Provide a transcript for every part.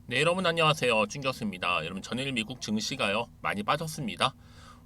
네, 여러분 안녕하세요. 찐교수입니다. 여러분 전일 미국 증시가요 많이 빠졌습니다.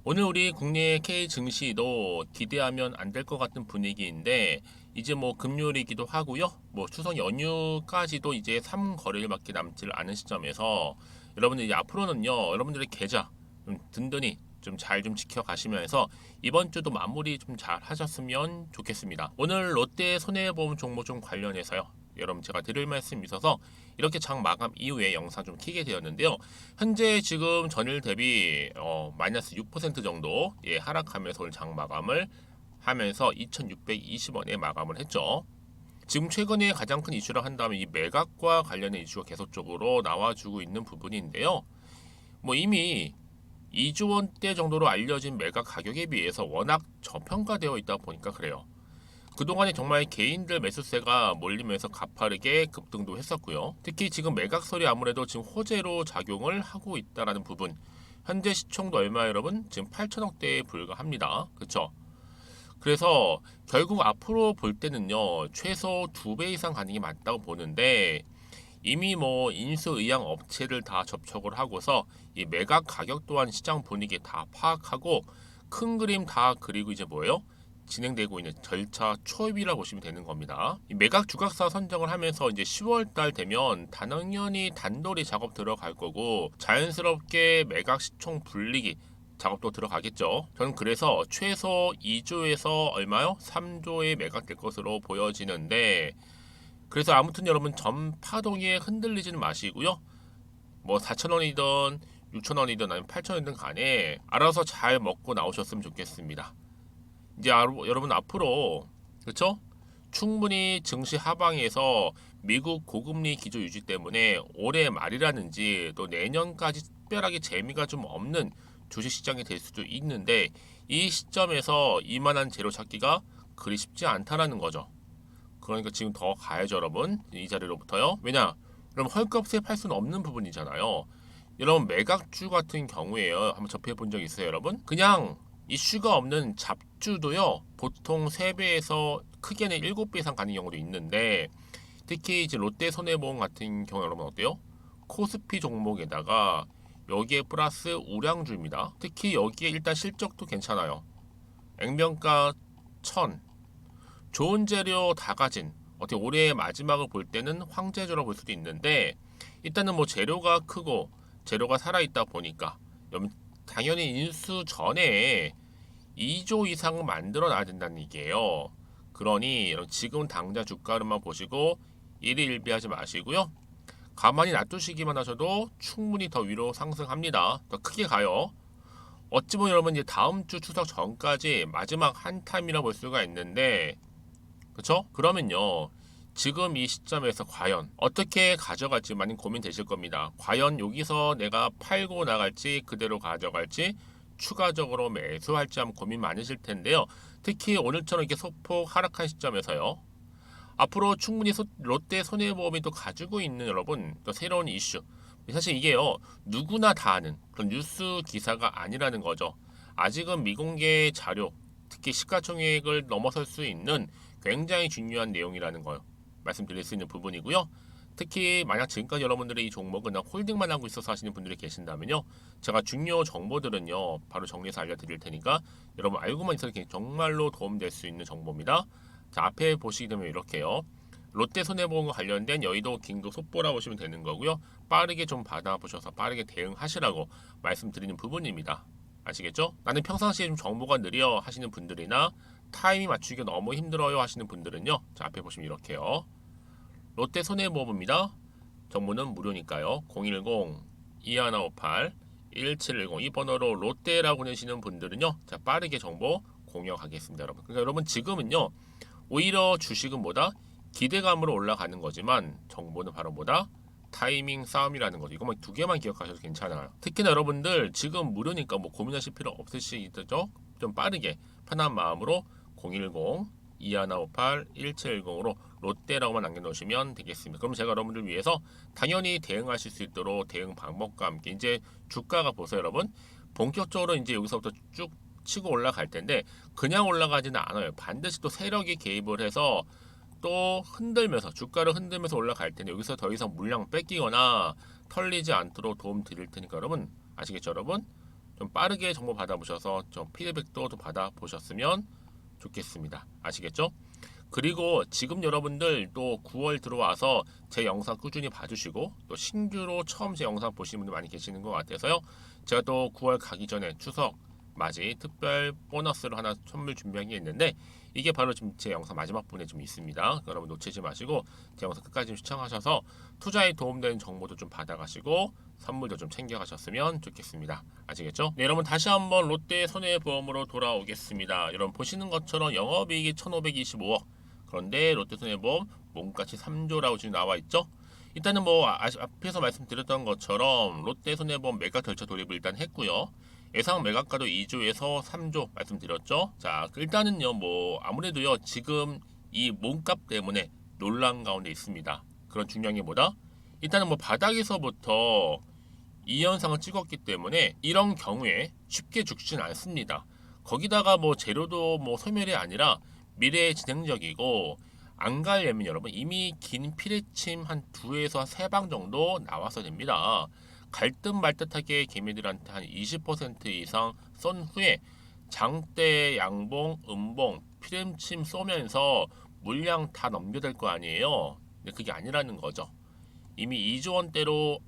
오늘 우리 국내 K 증시도 기대하면 안 될 것 같은 분위기인데 이제 뭐 금요일이기도 하고요. 뭐 추석 연휴까지도 이제 3거래일밖에 남지 않은 시점에서 여러분들 이제 앞으로는요 여러분들의 계좌 좀 든든히 좀 잘 좀 지켜가시면서 이번 주도 마무리 좀 잘 하셨으면 좋겠습니다. 오늘 롯데 손해보험 종목 좀 관련해서요. 여러분 제가 드릴 말씀이 있어서 이렇게 장 마감 이후에 영상 좀 키게 되었는데요. 현재 지금 전일 대비 마이너스 6% 정도 하락하면서 오늘 장 마감을 하면서 2,620원에 마감을 했죠. 지금 최근에 가장 큰 이슈라 한다면 이 매각과 관련된 이슈가 계속적으로 나와주고 있는 부분인데요. 뭐 이미 2조 원대 정도로 알려진 매각 가격에 비해서 워낙 저평가되어 있다 보니까 그래요. 그동안에 정말 개인들 매수세가 몰리면서 가파르게 급등도 했었고요. 특히 지금 매각설이 아무래도 지금 호재로 작용을 하고 있다라는 부분. 현재 시총도 얼마 여러분? 지금 8천억대에 불과합니다. 그렇죠? 그래서 결국 앞으로 볼 때는요. 최소 2배 이상 가는 게 맞다고 보는데 이미 뭐 인수의향 업체를 다 접촉을 하고서 이 매각 가격 또한 시장 분위기 다 파악하고 큰 그림 다 그리고 이제 뭐예요? 진행되고 있는 절차 초입이라고 보시면 되는 겁니다. 이 매각 주각사 선정을 하면서 이제 10월 달 되면 당연히 단돌이 작업 들어갈 거고 자연스럽게 매각 시총 불리기 작업도 들어가겠죠. 저는 그래서 최소 2조에서 얼마요? 3조에 매각될 것으로 보여지는데 그래서 아무튼 여러분 전 파동에 흔들리지는 마시고요. 뭐 4,000원이든 6,000원이든 아니면 8,000원이든 간에 알아서 잘 먹고 나오셨으면 좋겠습니다. 이제 여러분 앞으로 그렇죠? 충분히 증시 하방에서 미국 고금리 기조 유지 때문에 올해 말이라든지 또 내년까지 특별하게 재미가 좀 없는 주식시장이 될 수도 있는데 이 시점에서 이만한 재료 찾기가 그리 쉽지 않다라는 거죠. 그러니까 지금 더 가야죠 여러분. 이 자리로부터요. 왜냐? 여러분 헐값에 팔 수는 없는 부분이잖아요. 여러분 매각주 같은 경우에요. 한번 접해 본 적 있어요 여러분? 그냥 이슈가 없는 잡주도요. 보통 3배에서 크게는 7배 이상 가는 경우도 있는데 특히 이제 롯데 손해보험 같은 경우 여러분 어때요? 코스피 종목에다가 여기에 플러스 우량주입니다. 특히 여기에 일단 실적도 괜찮아요. 액면가 1000 좋은 재료 다 가진 어떻게 올해의 마지막을 볼 때는 황제주라고 볼 수도 있는데 일단은 뭐 재료가 크고 재료가 살아있다 보니까 당연히 인수 전에 2조 이상 만들어 놔야 된다는 얘기예요. 그러니 지금 당장 주가를만 보시고 일희일비하지 마시고요. 가만히 놔두시기만 하셔도 충분히 더 위로 상승합니다. 더 크게 가요. 어찌 보면 여러분 이제 다음 주 추석 전까지 마지막 한타임이라 볼 수가 있는데 그렇죠? 그러면요. 지금 이 시점에서 과연 어떻게 가져갈지 많이 고민되실 겁니다. 과연 여기서 내가 팔고 나갈지 그대로 가져갈지 추가적으로 매수할지 한번 고민 많으실 텐데요. 특히 오늘처럼 이렇게 소폭 하락한 시점에서요. 앞으로 충분히 롯데 손해보험이 또 가지고 있는 여러분 또 새로운 이슈. 사실 이게요. 누구나 다 아는 그런 뉴스 기사가 아니라는 거죠. 아직은 미공개 자료, 특히 시가총액을 넘어설 수 있는 굉장히 중요한 내용이라는 걸 말씀드릴 수 있는 부분이고요. 특히 만약 지금까지 여러분들이 이 종목은 홀딩만 하고 있어서 하시는 분들이 계신다면요. 제가 중요 정보들은요. 바로 정리해서 알려드릴 테니까 여러분 알고만 있어도 정말로 도움될 수 있는 정보입니다. 자, 앞에 보시게 되면 이렇게요. 롯데 손해보험과 관련된 여의도 긴급 속보라 보시면 되는 거고요. 빠르게 좀 받아보셔서 빠르게 대응하시라고 말씀드리는 부분입니다. 아시겠죠? 나는 평상시에 좀 정보가 느려 하시는 분들이나 타이밍 맞추기가 너무 힘들어요 하시는 분들은요. 자, 앞에 보시면 이렇게요. 롯데 손해보험입니다. 정보는 무료니까요. 010-2158-1710 이 번호로 롯데라고 내시는 분들은요. 자, 빠르게 정보 공유하겠습니다, 여러분. 그러니까 여러분 지금은요. 오히려 주식은 뭐다? 기대감으로 올라가는 거지만 정보는 바로 뭐다? 타이밍 싸움이라는 거죠. 이것만 두 개만 기억하셔도 괜찮아요. 특히나 여러분들 지금 무료니까 뭐 고민하실 필요 없으시죠? 좀 빠르게 편한 마음으로 010-2158-1710으로 롯데라고만 남겨놓으시면 되겠습니다. 그럼 제가 여러분들 위해서 당연히 대응하실 수 있도록 대응 방법과 함께 이제 주가가 보세요 여러분. 본격적으로 이제 여기서부터 쭉 치고 올라갈 텐데 그냥 올라가지는 않아요. 반드시 또 세력이 개입을 해서 또 흔들면서 주가를 흔들면서 올라갈 텐데 여기서 더 이상 물량 뺏기거나 털리지 않도록 도움 드릴 테니까 여러분 아시겠죠 여러분? 좀 빠르게 정보 받아보셔서 좀 피드백도 좀 받아보셨으면 좋겠습니다. 아시겠죠? 그리고 지금 여러분들 또 9월 들어와서 제 영상 꾸준히 봐주시고 또 신규로 처음 제 영상 보시는 분들 많이 계시는 것 같아서요. 제가 또 9월 가기 전에 추석 맞이 특별 보너스를 하나 선물 준비한 게 있는데 이게 바로 지금 제 영상 마지막 부분에 좀 있습니다. 여러분 놓치지 마시고 제 영상 끝까지 시청하셔서 투자에 도움되는 정보도 좀 받아가시고 선물도 좀 챙겨가셨으면 좋겠습니다. 아시겠죠? 네, 여러분 다시 한번 롯데 손해보험으로 돌아오겠습니다. 여러분 보시는 것처럼 영업이익이 1,525억 그런데 롯데손해보험 몸값이 3조라고 지금 나와 있죠. 일단은 뭐 앞에서 말씀드렸던 것처럼 롯데손해보험 매각 절차 돌입을 일단 했고요. 예상 매각가도 2조에서 3조 말씀드렸죠. 자, 일단은요, 뭐 아무래도요 지금 이 몸값 때문에 논란 가운데 있습니다. 그런 중요한 게 뭐다? 일단은 뭐 바닥에서부터 이 현상을 찍었기 때문에 이런 경우에 쉽게 죽진 않습니다. 거기다가 뭐 재료도 뭐 소멸이 아니라 미래 진행적이고 안 가려면 여러분 이미 긴 피레침 한 2에서 3방 정도 나와서 됩니다. 갈듯 말듯하게 개미들한테 한 20% 이상 쏜 후에 장대, 양봉, 음봉, 피렘침 쏘면서 물량 다 넘겨댈 거 아니에요. 근데 그게 아니라는 거죠. 이미 2조 원대로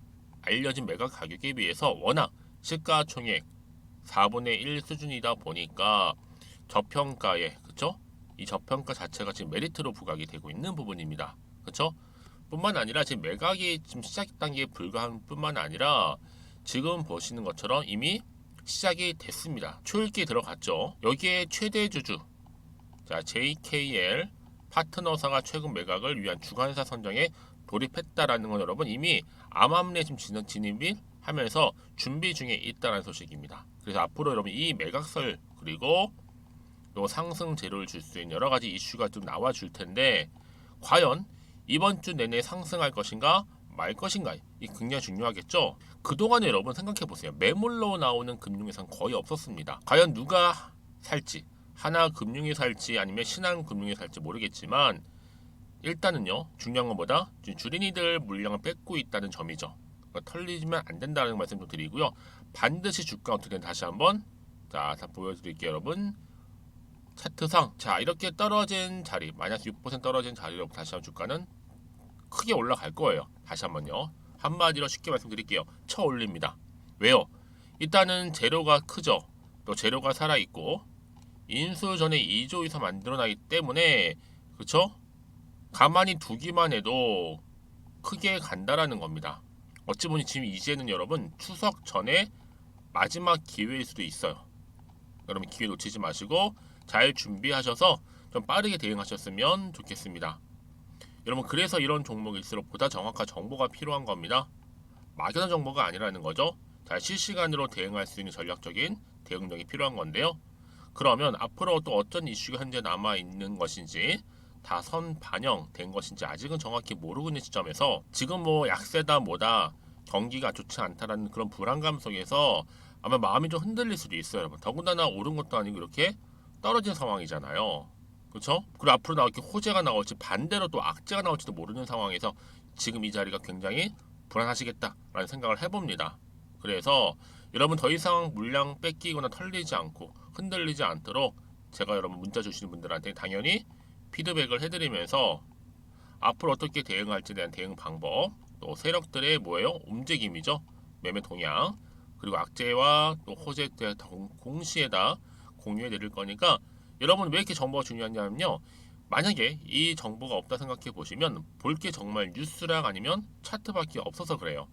알려진 매각 가격에 비해서 워낙 시가총액 4분의 1 수준이다 보니까 저평가에 그쵸? 이 저평가 자체가 지금 메리트로 부각이 되고 있는 부분입니다. 그쵸? 뿐만 아니라 지금 매각이 지금 시작 단계에 불과한 뿐만 아니라 지금 보시는 것처럼 이미 시작이 됐습니다. 초읽기에 들어갔죠. 여기에 최대 주주 자 JKL 파트너사가 최근 매각을 위한 주관사 선정에 돌입했다라는 건 여러분 이미 암암리에 지금 진입이 하면서 준비 중에 있다는 소식입니다. 그래서 앞으로 여러분 이 매각설 그리고 또 상승 재료를 줄 수 있는 여러 가지 이슈가 좀 나와 줄 텐데 과연 이번 주 내내 상승할 것인가 말 것인가 이 굉장히 중요하겠죠. 그동안에 여러분 생각해 보세요. 매물로 나오는 금융회사는 거의 없었습니다. 과연 누가 살지 하나금융이 살지 아니면 신한금융이 살지 모르겠지만 일단은요 중요한 것보다 주린이들 물량을 뺏고 있다는 점이죠. 그러니까 털리면 안 된다는 말씀 좀 드리고요. 반드시 주가 어떻게 다시 한번 자 보여드릴게요 여러분. 차트상 자 이렇게 떨어진 자리 마이너스 6% 떨어진 자리로 다시 한번 주가는 크게 올라갈 거예요. 다시 한번요. 한마디로 쉽게 말씀드릴게요. 쳐 올립니다. 왜요? 일단은 재료가 크죠. 또 재료가 살아있고 인수 전에 2조 이상 만들어나기 때문에 그쵸? 가만히 두기만 해도 크게 간다라는 겁니다. 어찌 보니 지금 이제는 여러분 추석 전에 마지막 기회일 수도 있어요. 여러분 기회 놓치지 마시고 잘 준비하셔서 좀 빠르게 대응하셨으면 좋겠습니다. 여러분 그래서 이런 종목일수록 보다 정확한 정보가 필요한 겁니다. 막연한 정보가 아니라는 거죠. 잘 실시간으로 대응할 수 있는 전략적인 대응력이 필요한 건데요. 그러면 앞으로 또 어떤 이슈가 현재 남아있는 것인지 다 선 반영된 것인지 아직은 정확히 모르고 있는 시점에서 지금 뭐 약세다 뭐다 경기가 좋지 않다라는 그런 불안감 속에서 아마 마음이 좀 흔들릴 수도 있어요. 여러분. 더군다나 오른 것도 아니고 이렇게 떨어진 상황이잖아요. 그렇죠? 그리고 앞으로 나올게 호재가 나올지 반대로 또 악재가 나올지도 모르는 상황에서 지금 이 자리가 굉장히 불안하시겠다라는 생각을 해봅니다. 그래서 여러분 더 이상 물량 뺏기거나 털리지 않고 흔들리지 않도록 제가 여러분 문자 주시는 분들한테 당연히 피드백을 해드리면서 앞으로 어떻게 대응할지에 대한 대응 방법 또 세력들의 뭐예요? 움직임이죠. 매매 동향 그리고 악재와 또 호재 때 동시에다 공유해 드릴 거니까 여러분 왜 이렇게 정보가 중요하냐면요. 만약에 이 정보가 없다 생각해 보시면 볼 게 정말 뉴스랑 아니면 차트밖에 없어서 그래요.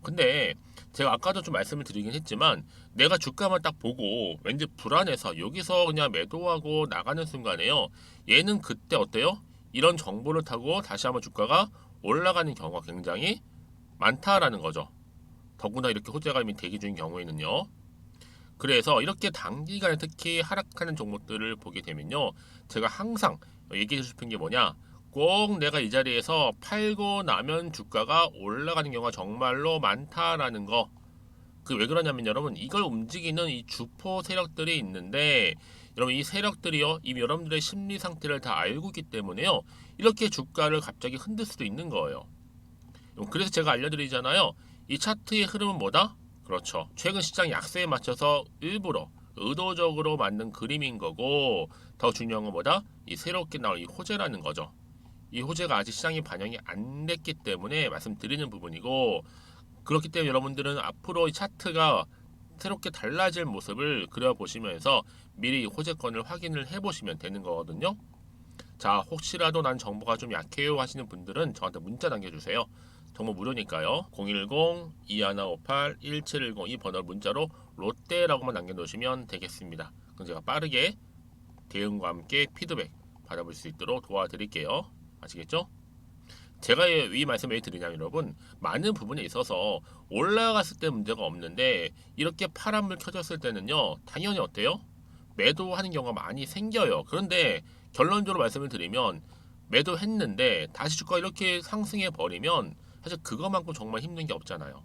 근데 제가 아까도 좀 말씀을 드리긴 했지만 내가 주가만 딱 보고 왠지 불안해서 여기서 그냥 매도하고 나가는 순간에요. 얘는 그때 어때요? 이런 정보를 타고 다시 한번 주가가 올라가는 경우가 굉장히 많다라는 거죠. 더구나 이렇게 호재가 이미 대기 중인 경우에는요. 그래서 이렇게 단기간에 특히 하락하는 종목들을 보게 되면요. 제가 항상 얘기해 싶은 게 뭐냐. 꼭 내가 이 자리에서 팔고 나면 주가가 올라가는 경우가 정말로 많다라는 거. 그 왜 그러냐면 여러분 이걸 움직이는 이 주포 세력들이 있는데 여러분 이 세력들이요. 이미 여러분들의 심리 상태를 다 알고 있기 때문에요. 이렇게 주가를 갑자기 흔들 수도 있는 거예요. 그래서 제가 알려드리잖아요. 이 차트의 흐름은 뭐다? 그렇죠. 최근 시장 약세에 맞춰서 일부러 의도적으로 만든 그림인 거고, 더 중요한 건 뭐다? 이 새롭게 나올 이 호재라는 거죠. 이 호재가 아직 시장이 반영이 안 됐기 때문에 말씀드리는 부분이고, 그렇기 때문에 여러분들은 앞으로 이 차트가 새롭게 달라질 모습을 그려보시면서 미리 호재권을 확인을 해보시면 되는 거거든요. 자, 혹시라도 난 정보가 좀 약해요 하시는 분들은 저한테 문자 남겨주세요. 정보 무료니까요. 010-2158-1710 이 번호 문자로 롯데라고만 남겨놓으시면 되겠습니다. 그럼 제가 빠르게 대응과 함께 피드백 받아볼 수 있도록 도와드릴게요. 아시겠죠? 제가 이 말씀을 왜 드리냐면 여러분, 많은 부분에 있어서 올라갔을 때 문제가 없는데 이렇게 파란불 켜졌을 때는요, 당연히 어때요? 매도하는 경우가 많이 생겨요. 그런데 결론적으로 말씀을 드리면 매도했는데 다시 주가가 이렇게 상승해 버리면 사실 그것만큼 정말 힘든 게 없잖아요.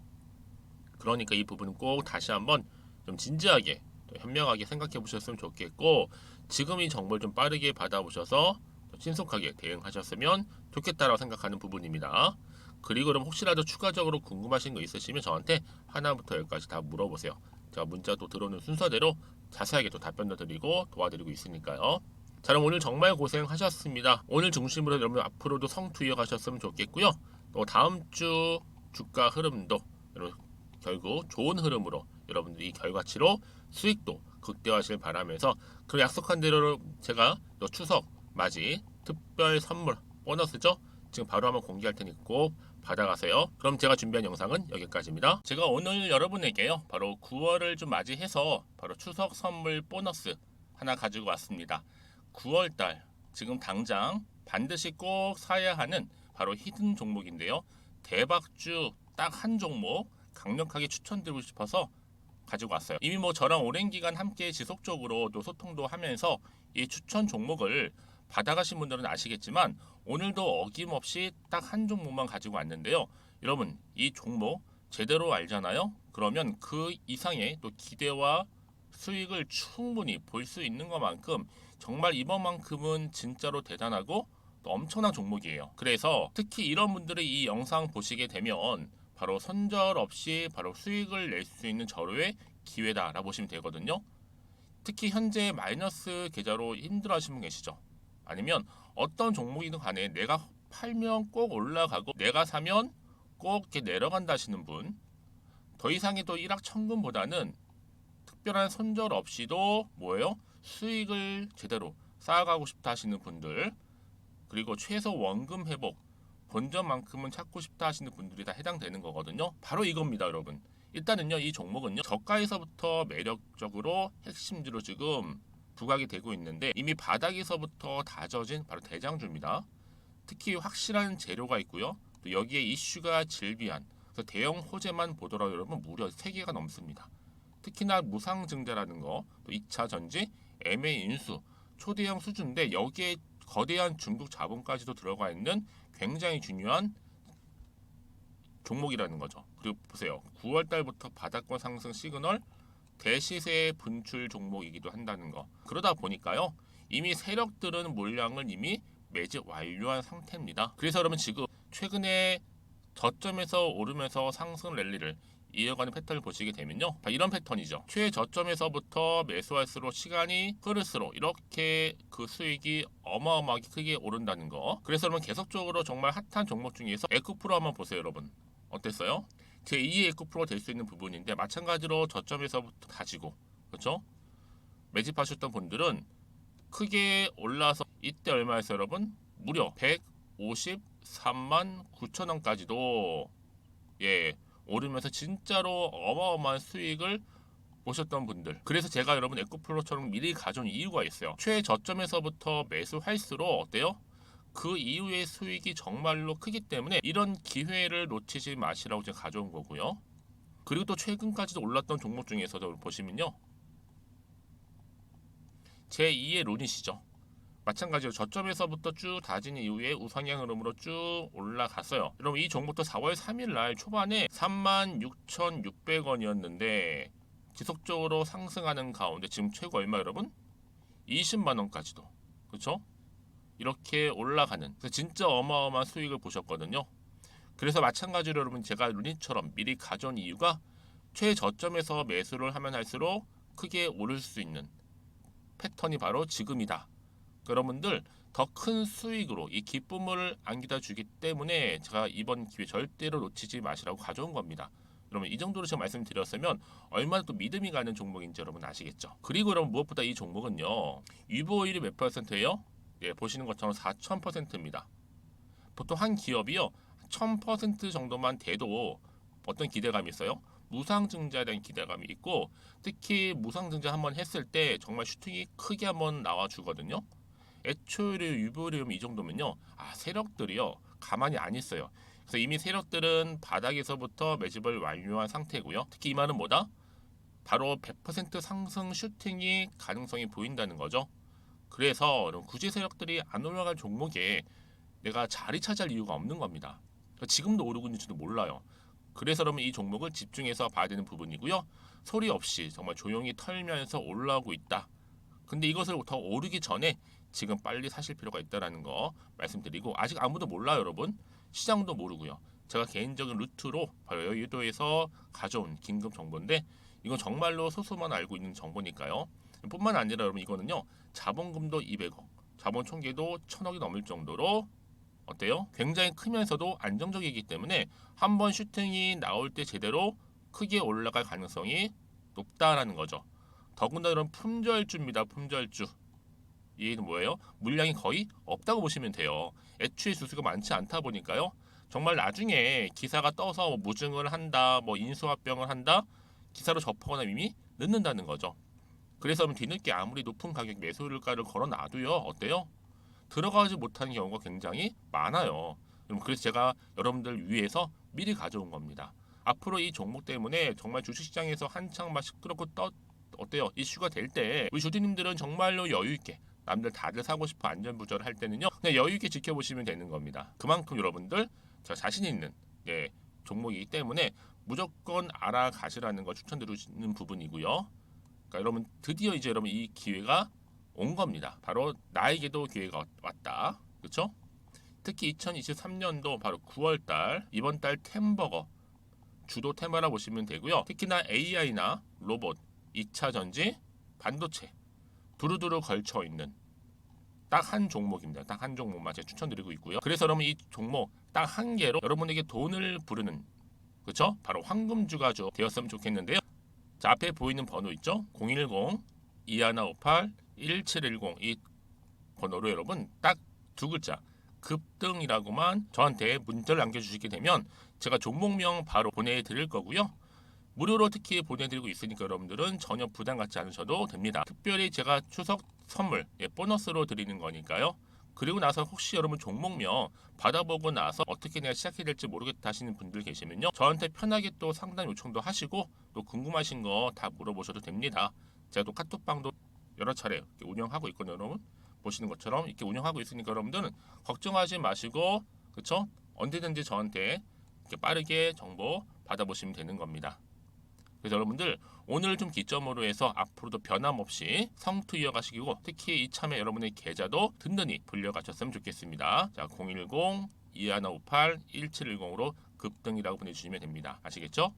그러니까 이 부분은 꼭 다시 한번 좀 진지하게 또 현명하게 생각해 보셨으면 좋겠고, 지금 이 정보를 좀 빠르게 받아보셔서 신속하게 대응하셨으면 좋겠다라고 생각하는 부분입니다. 그리고 그럼 혹시라도 추가적으로 궁금하신 거 있으시면 저한테 하나부터 열까지 다 물어보세요. 제가 문자 또 들어오는 순서대로 자세하게 또 답변도 드리고 도와드리고 있으니까요. 자, 그럼 오늘 정말 고생하셨습니다. 오늘 중심으로 여러분 앞으로도 성투 이어가셨으면 좋겠고요. 또 다음 주 주가 흐름도 여러분 결국 좋은 흐름으로 여러분들이 결과치로 수익도 극대화하실 바라면서, 그 약속한 대로 제가 또 추석 맞이 특별 선물 보너스죠? 지금 바로 한번 공개할 테니 꼭 받아가세요. 그럼 제가 준비한 영상은 여기까지입니다. 제가 오늘 여러분에게요, 바로 9월을 좀 맞이해서 바로 추석 선물 보너스 하나 가지고 왔습니다. 9월달 지금 당장 반드시 꼭 사야 하는 바로 히든 종목인데요. 대박주 딱 한 종목 강력하게 추천드리고 싶어서 가지고 왔어요. 이미 뭐 저랑 오랜 기간 함께 지속적으로 또 소통도 하면서 이 추천 종목을 받아가신 분들은 아시겠지만 오늘도 어김없이 딱 한 종목만 가지고 왔는데요. 여러분, 이 종목 제대로 알잖아요. 그러면 그 이상의 또 기대와 수익을 충분히 볼 수 있는 것만큼 정말 이번만큼은 진짜로 대단하고 또 엄청난 종목이에요. 그래서 특히 이런 분들이 이 영상 보시게 되면 바로 손절 없이 바로 수익을 낼 수 있는 절호의 기회다라고 보시면 되거든요. 특히 현재 마이너스 계좌로 힘들어하시는 분 계시죠? 아니면 어떤 종목이든 간에 내가 팔면 꼭 올라가고 내가 사면 꼭 이렇게 내려간다 하시는 분, 더 이상의 또 일확천금보다는 특별한 손절 없이도 뭐예요? 수익을 제대로 쌓아가고 싶다 하시는 분들, 그리고 최소 원금 회복 본전만큼은 찾고 싶다 하시는 분들이 다 해당되는 거거든요. 바로 이겁니다, 여러분. 일단은요, 이 종목은요, 저가에서부터 매력적으로 핵심주로 지금 부각이 되고 있는데 이미 바닥에서부터 다져진 바로 대장주입니다. 특히 확실한 재료가 있고요. 또 여기에 이슈가 질비한, 그래서 대형 호재만 보더라도 여러분 무려 3개가 넘습니다. 특히나 무상증자라는 거, 또 2차 전지, M&A 인수, 초대형 수준인데 여기에 거대한 중국 자본까지도 들어가 있는 굉장히 중요한 종목이라는 거죠. 그리고 보세요. 9월 달부터 바닥권 상승 시그널, 대시세 분출 종목이기도 한다는 거. 그러다 보니까요, 이미 세력들은 물량을 이미 매집 완료한 상태입니다. 그래서 여러분 지금 최근에 저점에서 오르면서 상승 랠리를 이어가는 패턴을 보시게 되면요, 이런 패턴이죠. 최저점에서부터 매수할수록 시간이 흐를수록 이렇게 그 수익이 어마어마하게 크게 오른다는 거. 그래서 여러분 계속적으로 정말 핫한 종목 중에서 에코프로 한번 보세요. 여러분 어땠어요? 제2의 에코프로가 될 수 있는 부분인데 마찬가지로 저점에서부터 다지고, 그렇죠? 매집하셨던 분들은 크게 올라서 이때 얼마였어요 여러분? 무려 153만 9천 원까지도 오르면서 진짜로 어마어마한 수익을 보셨던 분들, 그래서 제가 여러분 에코프로처럼 미리 가져온 이유가 있어요. 최저점에서부터 매수할수록 어때요? 그 이후의 수익이 정말로 크기 때문에 이런 기회를 놓치지 마시라고 제가 가져온 거고요. 그리고 또 최근까지도 올랐던 종목 중에서도 보시면요, 제2의 론이시죠. 마찬가지로 저점에서부터 쭉 다진 이후에 우상향 흐름으로 쭉 올라갔어요. 여러분 이 종목도 4월 3일 날 초반에 36,600원이었는데 지속적으로 상승하는 가운데 지금 최고 얼마 여러분? 20만 원까지도, 그렇죠? 이렇게 올라가는, 그래서 진짜 어마어마한 수익을 보셨거든요. 그래서 마찬가지로 여러분 제가 루닛처럼 미리 가져온 이유가 최저점에서 매수를 하면 할수록 크게 오를 수 있는 패턴이 바로 지금이다. 여러분들 더 큰 수익으로 이 기쁨을 안겨다 주기 때문에 제가 이번 기회 절대로 놓치지 마시라고 가져온 겁니다. 여러분 이 정도로 제가 말씀드렸으면 얼마나 또 믿음이 가는 종목인지 여러분 아시겠죠? 그리고 여러분 무엇보다 이 종목은요. 유보율이 몇 %예요? 예, 보시는 것처럼 4000%입니다. 보통 한 기업이요 1000% 정도만 돼도 어떤 기대감이 있어요? 무상증자에 대한 기대감이 있고 특히 무상증자 한번 했을 때 정말 슈팅이 크게 한번 나와주거든요. 애초에 유보율이 이 정도면요, 세력들이요 가만히 안 있어요. 그래서 이미 세력들은 바닥에서부터 매집을 완료한 상태고요. 특히 이 말은 뭐다? 바로 100% 상승 슈팅이 가능성이 보인다는 거죠. 그래서 굳이 세력들이 안 올라갈 종목에 내가 자리 차지할 이유가 없는 겁니다. 지금도 오르고 있는지도 몰라요. 그래서 그러면 이 종목을 집중해서 봐야 되는 부분이고요. 소리 없이 정말 조용히 털면서 올라오고 있다. 근데 이것을 더 오르기 전에 지금 빨리 사실 필요가 있다는 거 말씀드리고, 아직 아무도 몰라요 여러분. 시장도 모르고요. 제가 개인적인 루트로 바로 여의도에서 가져온 긴급 정보인데 이건 정말로 소수만 알고 있는 정보니까요. 뿐만 아니라 여러분 이거는요. 자본금도 200억, 자본 총계도 1000억이 넘을 정도로 어때요? 굉장히 크면서도 안정적이기 때문에 한번 슈팅이 나올 때 제대로 크게 올라갈 가능성이 높다라는 거죠. 더군다나 이런 품절주입니다. 품절주. 얘는 뭐예요? 물량이 거의 없다고 보시면 돼요. 애초에 수수가 많지 않다 보니까요. 정말 나중에 기사가 떠서 뭐 무증을 한다, 뭐 인수합병을 한다, 기사로 접하거나 이미 늦는다는 거죠. 그래서 뒤늦게 아무리 높은 가격 매수가를 걸어놔도요, 어때요? 들어가지 못하는 경우가 굉장히 많아요. 그래서 제가 여러분들 위해서 미리 가져온 겁니다. 앞으로 이 종목 때문에 정말 주식시장에서 한창 막 시끄럽고 어때요? 이슈가 될 때 우리 주주님들은 정말로 여유 있게, 남들 다들 사고 싶어 안전부절을 할 때는요, 그냥 여유 있게 지켜보시면 되는 겁니다. 그만큼 여러분들 제가 자신 있는 종목이기 때문에 무조건 알아가시라는 거 추천드리는 부분이고요. 그러니까 여러분 드디어 이제 여러분 이 기회가 온 겁니다. 바로 나에게도 기회가 왔다. 그렇죠? 특히 2023년도 바로 9월달, 이번 달 템버거 주도 테마라 보시면 되고요. 특히나 AI나 로봇, 2차 전지, 반도체 두루두루 걸쳐 있는 딱 한 종목입니다. 딱 한 종목만 제가 추천드리고 있고요. 그래서 여러분 이 종목 딱 한 개로 여러분에게 돈을 부르는, 그렇죠? 바로 황금주가 되었으면 좋겠는데요. 자, 앞에 보이는 번호 있죠? 010-2158-1710 이 번호로 여러분 딱 두 글자 급등이라고만 저한테 문자를 남겨주시게 되면 제가 종목명 바로 보내드릴 거고요. 무료로 특히 보내드리고 있으니까 여러분들은 전혀 부담 갖지 않으셔도 됩니다. 특별히 제가 추석 선물 보너스로 드리는 거니까요. 그리고 나서 혹시 여러분 종목명 받아보고 나서 어떻게 내가 시작해야 될지 모르겠다 하시는 분들 계시면요, 저한테 편하게 또 상담 요청도 하시고 또 궁금하신 거 다 물어보셔도 됩니다. 제가 또 카톡방도 여러 차례 운영하고 있거든요. 여러분 보시는 것처럼 이렇게 운영하고 있으니까 여러분들은 걱정하지 마시고, 그쵸? 언제든지 저한테 이렇게 빠르게 정보 받아보시면 되는 겁니다. 그래서 여러분들 오늘 좀 기점으로 해서 앞으로도 변함없이 성투 이어가시고, 특히 이참에 여러분의 계좌도 든든히 불려가셨으면 좋겠습니다. 자, 010-2158-1710으로 급등이라고 보내주시면 됩니다. 아시겠죠?